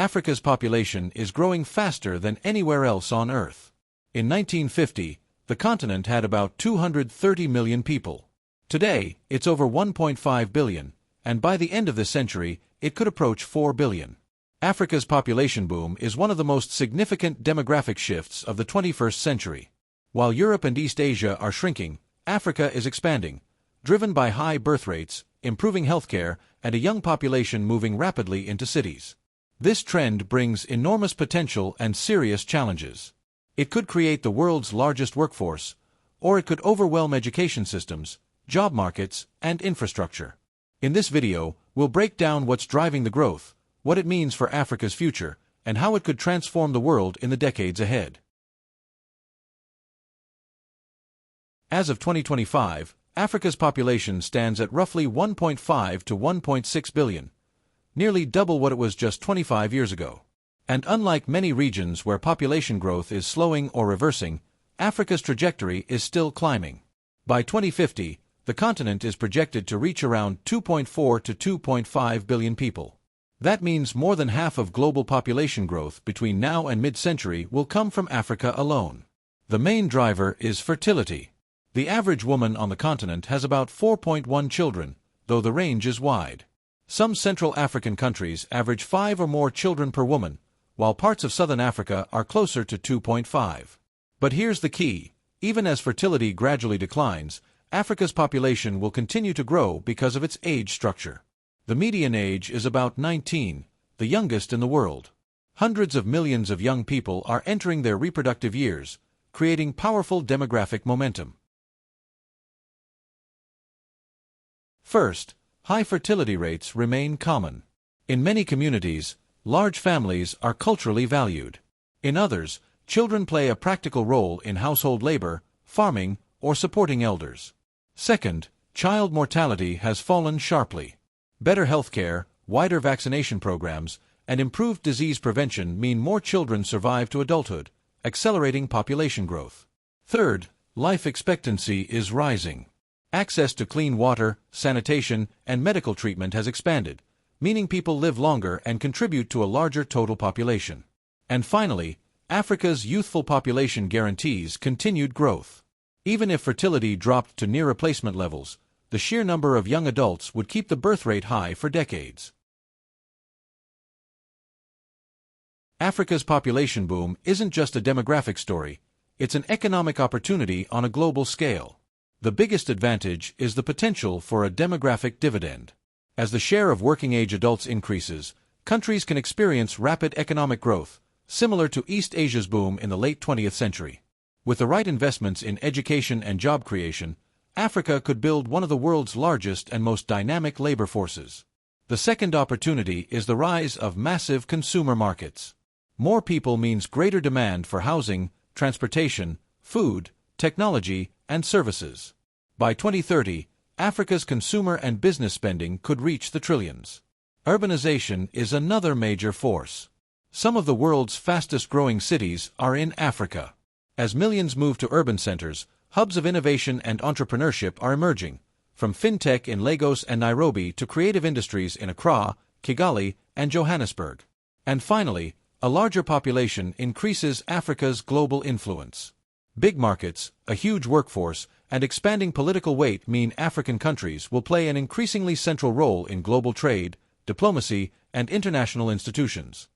Africa's population is growing faster than anywhere else on Earth. In 1950, the continent had about 230 million people. Today, it's over 1.5 billion, and by the end of this century, it could approach 4 billion. Africa's population boom is one of the most significant demographic shifts of the 21st century. While Europe and East Asia are shrinking, Africa is expanding, driven by high birth rates, improving healthcare, and a young population moving rapidly into cities. This trend brings enormous potential and serious challenges. It could create the world's largest workforce, or it could overwhelm education systems, job markets, and infrastructure. In this video, we'll break down what's driving the growth, what it means for Africa's future, and how it could transform the world in the decades ahead. As of 2025, Africa's population stands at roughly 1.5 to 1.6 billion, nearly double what it was just 25 years ago. And unlike many regions where population growth is slowing or reversing, Africa's trajectory is still climbing. By 2050, the continent is projected to reach around 2.4 to 2.5 billion people. That means more than half of global population growth between now and mid-century will come from Africa alone. The main driver is fertility. The average woman on the continent has about 4.1 children, though the range is wide. Some Central African countries average 5 or more children per woman, while parts of Southern Africa are closer to 2.5. But here's the key: even as fertility gradually declines, Africa's population will continue to grow because of its age structure. The median age is about 19, the youngest in the world. Hundreds of millions of young people are entering their reproductive years, creating powerful demographic momentum. First, high fertility rates remain common. In many communities, large families are culturally valued. In others, children play a practical role in household labor, farming, or supporting elders. Second, child mortality has fallen sharply. Better healthcare, wider vaccination programs, and improved disease prevention mean more children survive to adulthood, accelerating population growth. Third, life expectancy is rising. Access to clean water, sanitation, and medical treatment has expanded, meaning people live longer and contribute to a larger total population. And finally, Africa's youthful population guarantees continued growth. Even if fertility dropped to near replacement levels, the sheer number of young adults would keep the birth rate high for decades. Africa's population boom isn't just a demographic story, it's an economic opportunity on a global scale. The biggest advantage is the potential for a demographic dividend. As the share of working-age adults increases, countries can experience rapid economic growth, similar to East Asia's boom in the late 20th century. With the right investments in education and job creation, Africa could build one of the world's largest and most dynamic labor forces. The second opportunity is the rise of massive consumer markets. More people means greater demand for housing, transportation, food, technology, and services. By 2030, Africa's consumer and business spending could reach the trillions. Urbanization is another major force. Some of the world's fastest-growing cities are in Africa. As millions move to urban centers, hubs of innovation and entrepreneurship are emerging, from fintech in Lagos and Nairobi to creative industries in Accra, Kigali, and Johannesburg. And finally, a larger population increases Africa's global influence. Big markets, a huge workforce, and expanding political weight mean African countries will play an increasingly central role in global trade, diplomacy, and international institutions.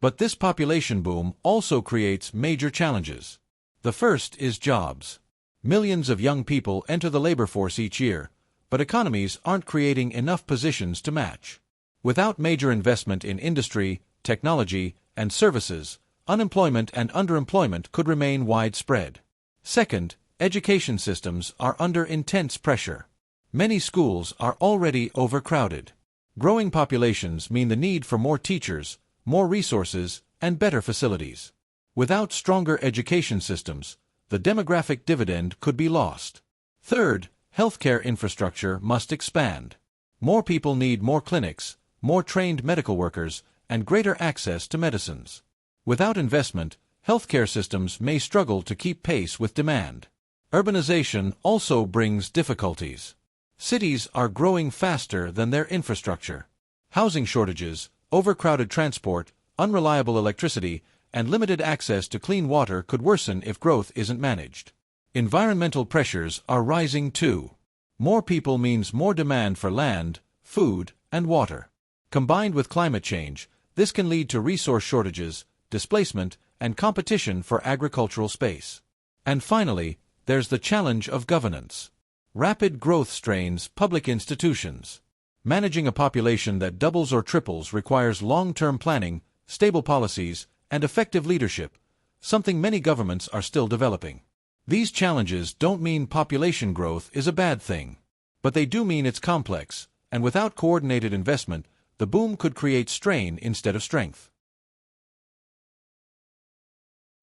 But this population boom also creates major challenges. The first is jobs. Millions of young people enter the labor force each year, but economies aren't creating enough positions to match. Without major investment in industry, technology, and services, unemployment and underemployment could remain widespread. Second, education systems are under intense pressure. Many schools are already overcrowded. Growing populations mean the need for more teachers, more resources, and better facilities. Without stronger education systems, the demographic dividend could be lost. Third, healthcare infrastructure must expand. More people need more clinics, more trained medical workers, and greater access to medicines. Without investment, healthcare systems may struggle to keep pace with demand. Urbanization also brings difficulties. Cities are growing faster than their infrastructure. Housing shortages, overcrowded transport, unreliable electricity, and limited access to clean water could worsen if growth isn't managed. Environmental pressures are rising too. More people means more demand for land, food, and water. Combined with climate change, this can lead to resource shortages, displacement, and competition for agricultural space. And finally, there's the challenge of governance. Rapid growth strains public institutions. Managing a population that doubles or triples requires long-term planning, stable policies, and effective leadership, something many governments are still developing. These challenges don't mean population growth is a bad thing, but they do mean it's complex, and without coordinated investment, the boom could create strain instead of strength.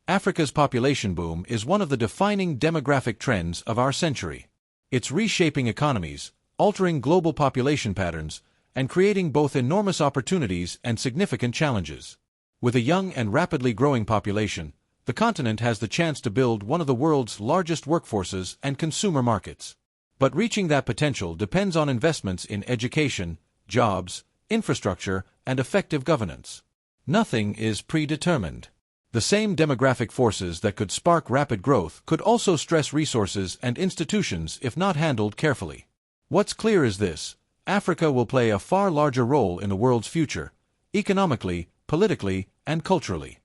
Africa's population boom is one of the defining demographic trends of our century. It's reshaping economies, altering global population patterns, and creating both enormous opportunities and significant challenges. With a young and rapidly growing population, the continent has the chance to build one of the world's largest workforces and consumer markets. But reaching that potential depends on investments in education, jobs, infrastructure, and effective governance. Nothing is predetermined. The same demographic forces that could spark rapid growth could also stress resources and institutions if not handled carefully. What's clear is this: Africa will play a far larger role in the world's future, economically, politically, and culturally.